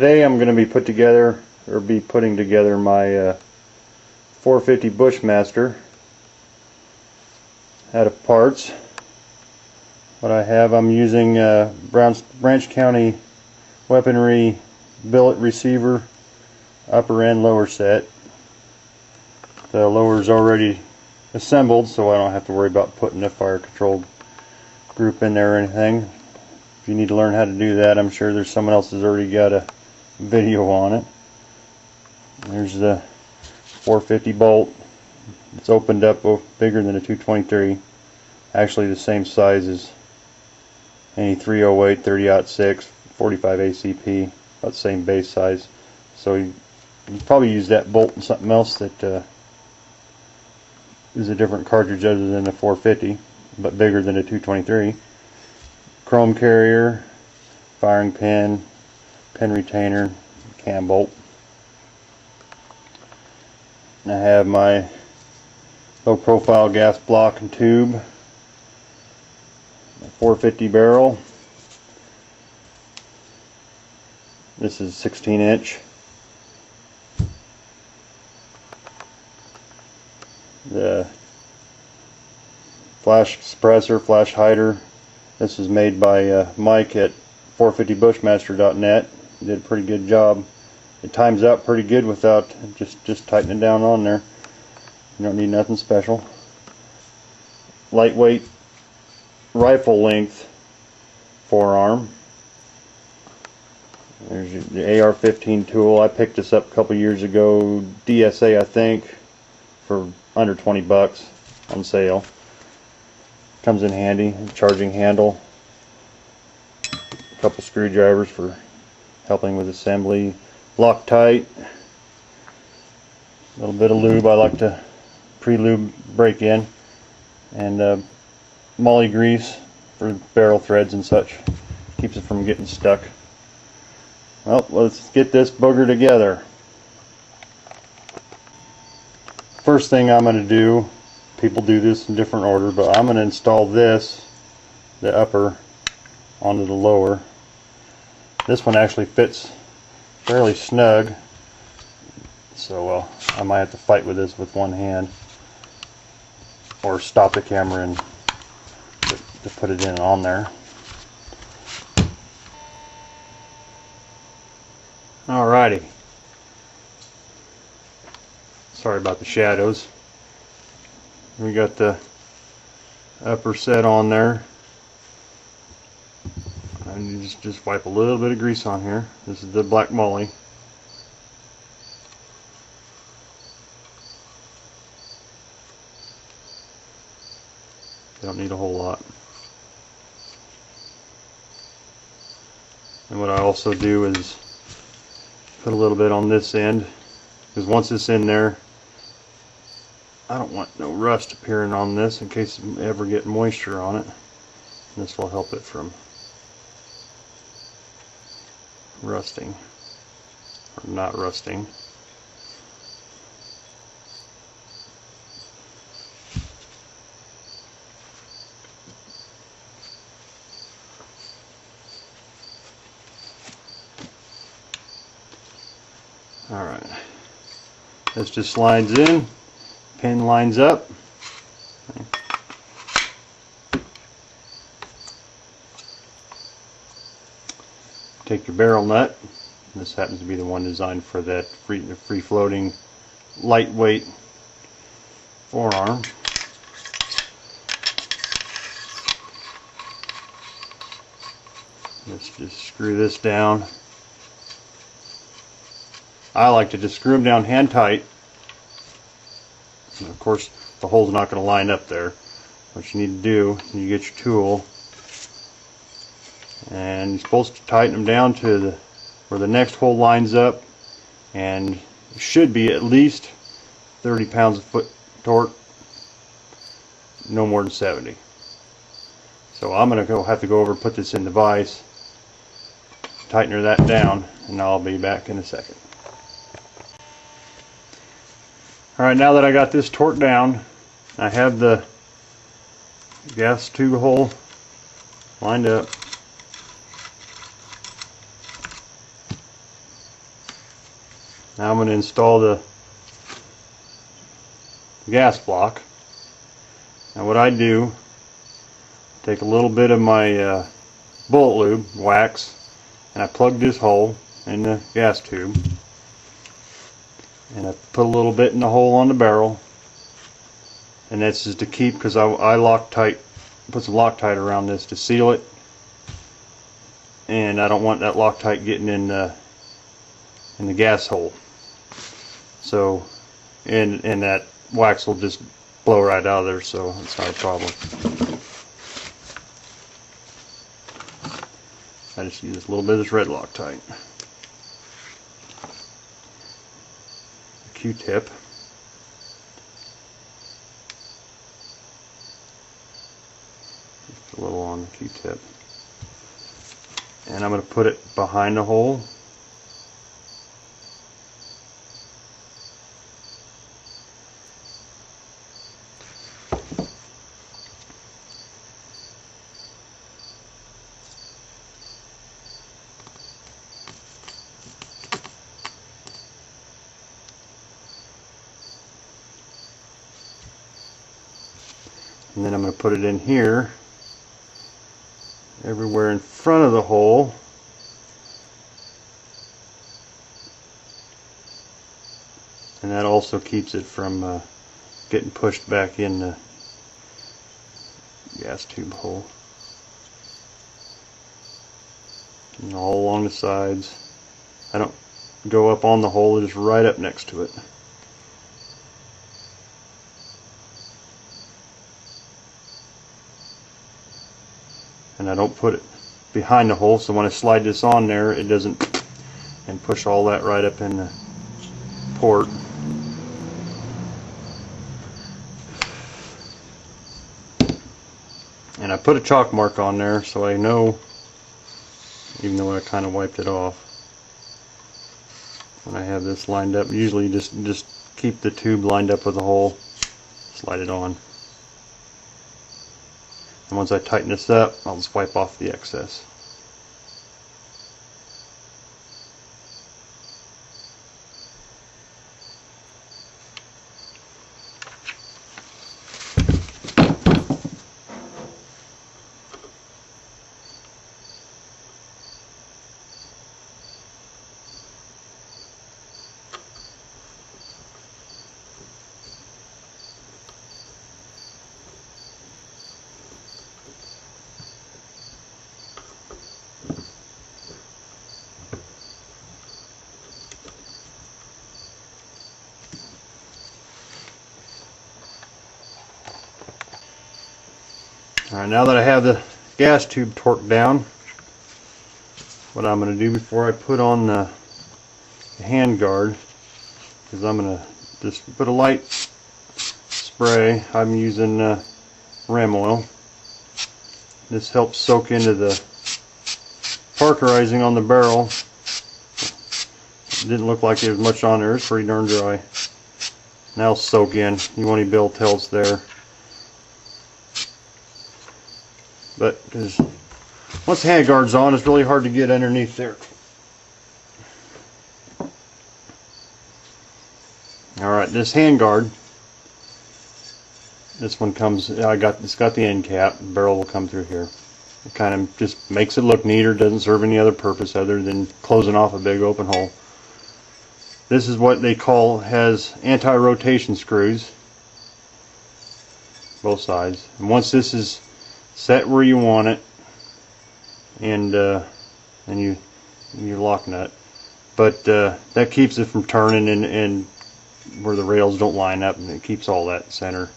Today I'm going to be putting together my 450 Bushmaster out of parts. What I have, I'm using Branch County Weaponry billet receiver, upper and lower set. The lower's already assembled, so I don't have to worry about putting a fire control group in there or anything. If you need to learn how to do that, I'm sure there's someone else that's already got a video on it. There's the 450 bolt. It's opened up bigger than a 223. Actually the same size as any 308, 30-06, 45 ACP. About the same base size. So you probably use that bolt and something else that is a different cartridge other than the 450, but bigger than a 223. Chrome carrier, firing pin, pin retainer, cam bolt. And I have my low profile gas block and tube, my 450 barrel. This is 16-inch. The flash suppressor, flash hider. This is made by Mike at 450bushmaster.net. He did a pretty good job. It times out pretty good without just tightening it down on there. You don't need nothing special. Lightweight rifle length forearm. There's the AR-15 tool. I picked this up a couple years ago, DSA I think, for under 20 bucks on sale. Comes in handy. Charging handle, a couple screwdrivers for helping with assembly, Loctite, a little bit of lube. I like to pre-lube break in, and molly grease for barrel threads and such. Keeps it from getting stuck. Well, let's get this booger together. First thing I'm going to do, people do this in different order, but I'm going to install this, the upper, onto the lower. This one actually fits fairly snug, so I might have to fight with this with one hand, or stop the camera and to put it in on there. Alrighty. Sorry about the shadows. We got the upper set on there. And you just wipe a little bit of grease on here. This is the black moly. You don't need a whole lot. And what I also do is put a little bit on this end, because once it's in there, I don't want no rust appearing on this in case I ever get moisture on it. This will help it from rusting, or not rusting. Alright, this just slides in, pin lines up. Take your barrel nut. This happens to be the one designed for that free floating lightweight forearm. Let's just screw this down. I like to just screw them down hand tight. And of course the hole's not going to line up there. What you need to do, you get your tool, and you're supposed to tighten them down to where the next hole lines up, and it should be at least 30 pounds of foot torque, no more than 70. So I'm going to have to go over and put this in the vise, tighten that down, and I'll be back in a second. Alright, now that I got this torqued down, I have the gas tube hole lined up. Now I'm going to install the gas block. Now what I do, take a little bit of my bullet lube, wax, and I plug this hole in the gas tube. And I put a little bit in the hole on the barrel. And this is to keep, because I put some Loctite around this to seal it. And I don't want that Loctite getting in the gas hole. So, and that wax will just blow right out of there, so it's not a problem. I just use a little bit of this red Loctite. Q-tip. Just a little on the Q-tip. And I'm going to put it behind the hole. And then I'm going to put it in here, everywhere in front of the hole. And that also keeps it from getting pushed back in the gas tube hole. And all along the sides. I don't go up on the hole, just right up next to it. And I don't put it behind the hole, so when I slide this on there, it doesn't, and push all that right up in the port. And I put a chalk mark on there so I know, even though I kind of wiped it off, when I have this lined up. Usually just keep the tube lined up with the hole, slide it on. And once I tighten this up, I'll just wipe off the excess. Alright, now that I have the gas tube torqued down, what I'm going to do before I put on the handguard is I'm going to just put a light spray. I'm using ram oil. This helps soak into the parkerizing on the barrel. It didn't look like there was much on there. It's pretty darn dry. Now it'll soak in. You won't even be able to tell it's there. But once the handguard's on, it's really hard to get underneath there. Alright, this handguard, this one comes, it's got the end cap, the barrel will come through here. It kind of just makes it look neater, doesn't serve any other purpose other than closing off a big open hole. This is what they call, has anti-rotation screws, both sides. And once this is set where you want it, and your lock nut, but that keeps it from turning and where the rails don't line up, and it keeps all that center.